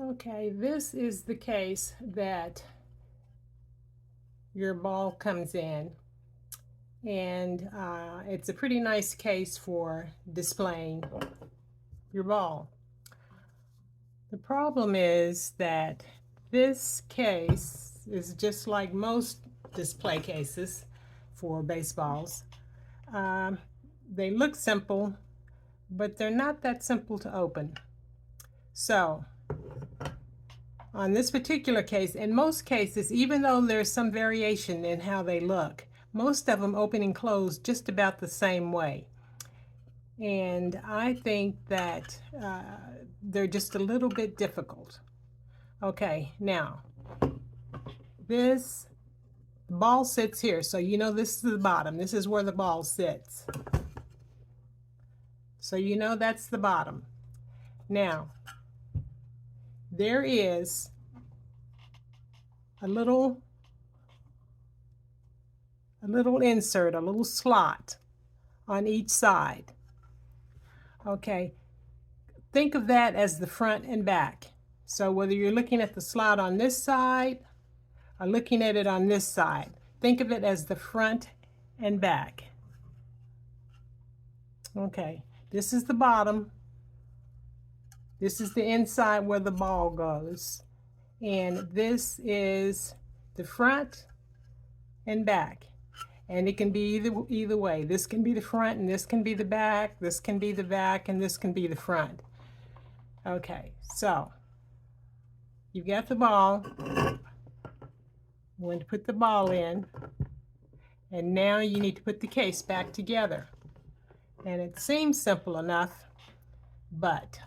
Okay, this is the case that your ball comes in, and it's a pretty nice case for displaying your ball. The problem is that this case is just like most display cases for baseballs. Um, they look simple, but they're not that simple to open. So on this particular case, in most cases, even though there's some variation in how they look, most of them open and close just about the same way. And I think that they're just a little bit difficult. Okay, now, this ball sits here, so you know this is the bottom. This is where the ball sits. So you know that's the bottom. Now, there is a little insert, a little slot on each side. Okay, think of that as the front and back. So whether you're looking at the slot on this side or looking at it on this side, think of it as the front and back. Okay, this is the bottom. This is the inside where the ball goes. And this is the front and back. And it can be either way. This can be the front and this can be the back. This can be the back and this can be the front. Okay, so you've got the ball. I'm going to put the ball in. And now you need to put the case back together. And it seems simple enough, but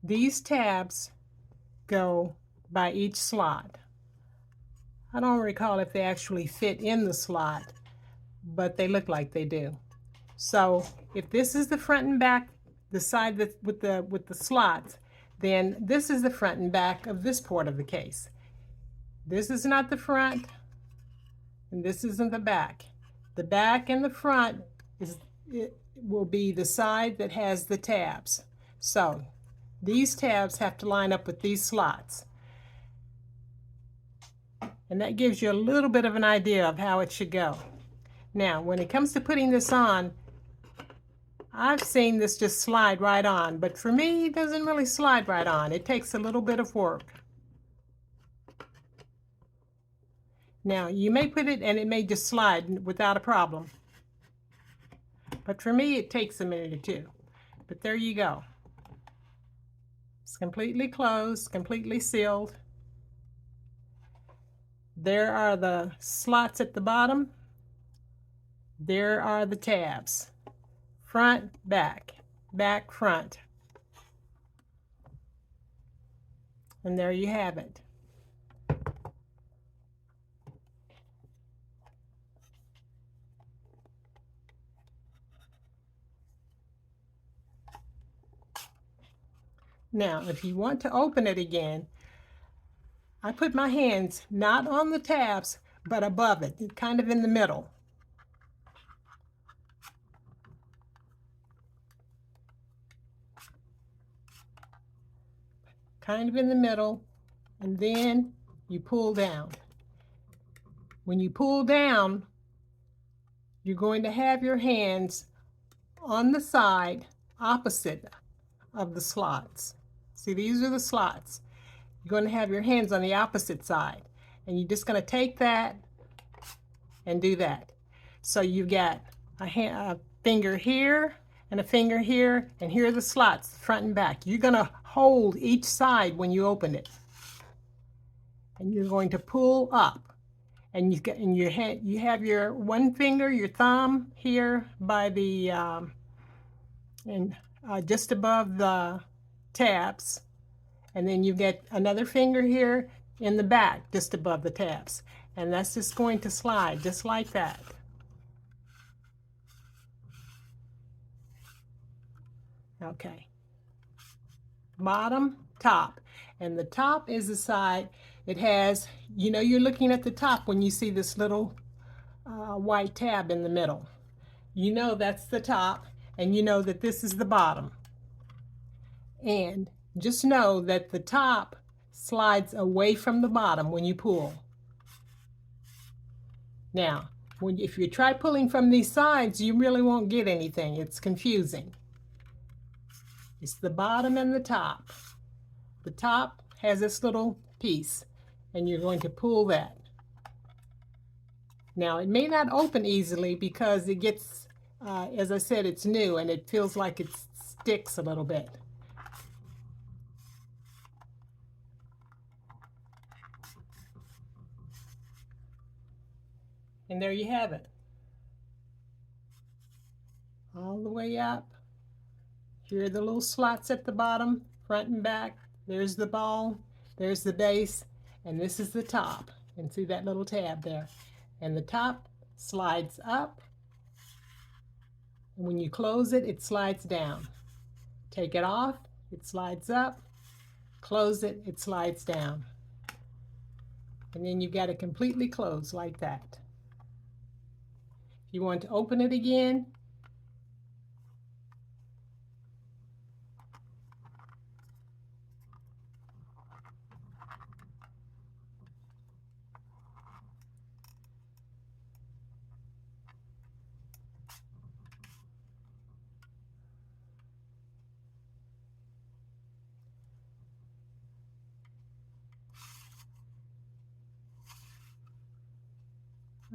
these tabs go by each slot. I don't recall if they actually fit in the slot, but they look like they do. So if this is the front and back, the side that with the slots, then this is the front and back of this part of the case. This is not the front, and this isn't the back. The back and the front will be the side that has the tabs. So these tabs have to line up with these slots. And that gives you a little bit of an idea of how it should go. Now, when it comes to putting this on, I've seen this just slide right on, but for me, it doesn't really slide right on. It takes a little bit of work. Now, you may put it and it may just slide without a problem. But for me, it takes a minute or two. But there you go. It's completely closed, completely sealed. There are the slots at the bottom. There are the tabs. Front, back, back, front. And there you have it. Now, if you want to open it again, I put my hands not on the tabs, but above it, kind of in the middle. Kind of in the middle, and then you pull down. When you pull down, you're going to have your hands on the side opposite of the slots. See, these are the slots. You're going to have your hands on the opposite side, and you're just going to take that and do that. So you've got a finger here and a finger here, and here are the slots, front and back. You're going to hold each side when you open it, and you're going to pull up, and you have your one finger, your thumb here by the just above the tabs, and then you get another finger here in the back just above the tabs, and that's just going to slide just like that. Okay, bottom, top, and the top is the side it has, you know, you're looking at the top when you see this little white tab in the middle. You know that's the top, and you know that this is the bottom. And just know that the top slides away from the bottom when you pull. Now, if you try pulling from these sides, you really won't get anything. It's confusing. It's the bottom and the top. The top has this little piece, and you're going to pull that. Now, it may not open easily because it gets, as I said, it's new and it feels like it sticks a little bit. And there you have it. All the way up. Here are the little slots at the bottom, front and back. There's the ball, there's the base, and this is the top. And see that little tab there. And the top slides up. And when you close it, it slides down. Take it off, it slides up. Close it, it slides down. And then you've got it completely closed like that. If you want to open it again,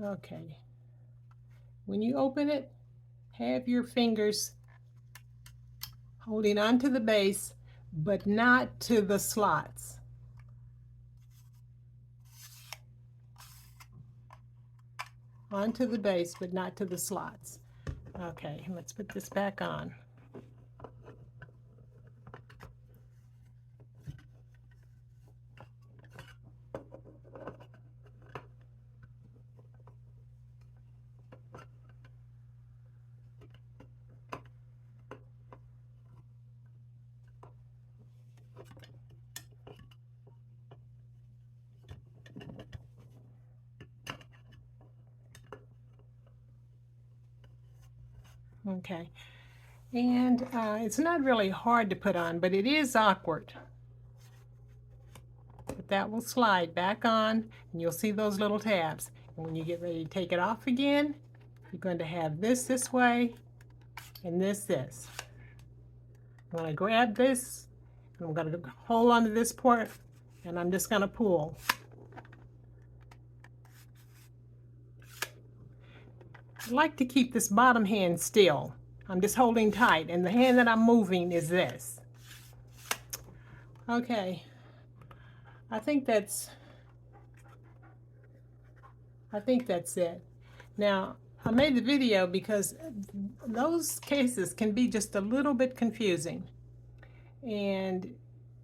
okay. When you open it, have your fingers holding onto the base, but not to the slots. Onto the base, but not to the slots. Okay, let's put this back on. Okay, and it's not really hard to put on, but it is awkward. But that will slide back on, and you'll see those little tabs. And when you get ready to take it off again, you're going to have this way, and this. I'm going to grab this, and I'm going to hold onto this port, and I'm just going to pull. I like to keep this bottom hand still. I'm just holding tight, and the hand that I'm moving is this. Okay, I think that's it. Now, I made the video because those cases can be just a little bit confusing. And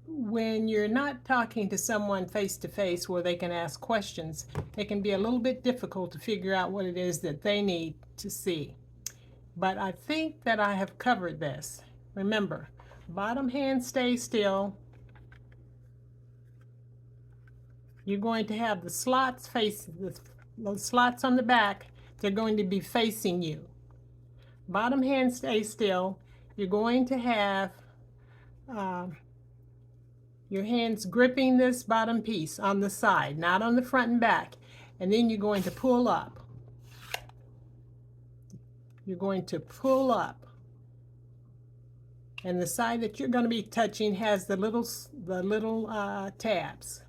when you're not talking to someone face to face where they can ask questions, it can be a little bit difficult to figure out what it is that they need to see. But I think that I have covered this. Remember, bottom hand stays still. You're going to have the slots face, the slots on the back, they're going to be facing you. Bottom hand stays still. You're going to have your hands gripping this bottom piece on the side, not on the front and back. And then you're going to pull up. You're going to pull up. And the side that you're going to be touching has the little tabs.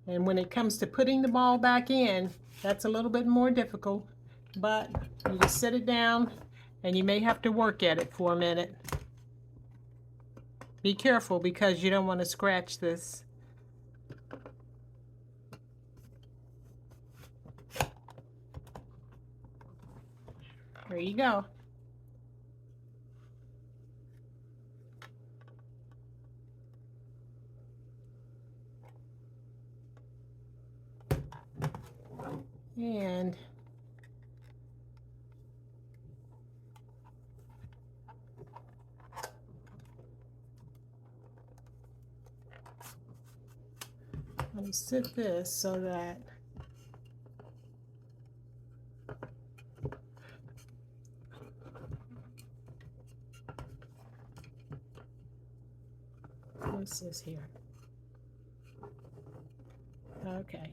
And when it comes to putting the ball back in, that's a little bit more difficult. But you just sit it down, and you may have to work at it for a minute. Be careful because you don't want to scratch this. There you go. And let me sit this so that What's this here? Okay.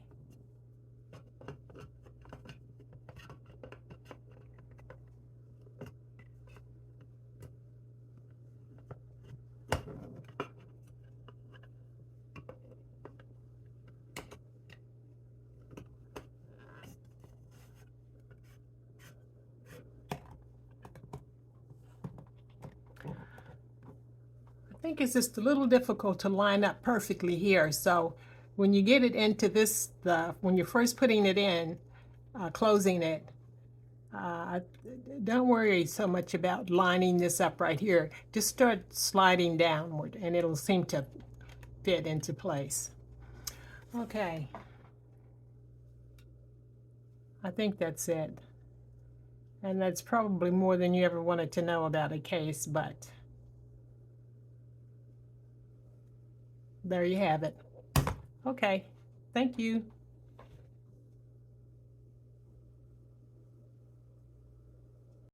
I think it's just a little difficult to line up perfectly here. So when you get it into this, when you're first putting it in, closing it, don't worry so much about lining this up right here. Just start sliding downward and it'll seem to fit into place. Okay. I think that's it. And that's probably more than you ever wanted to know about a case, but there you have it. Okay, thank you.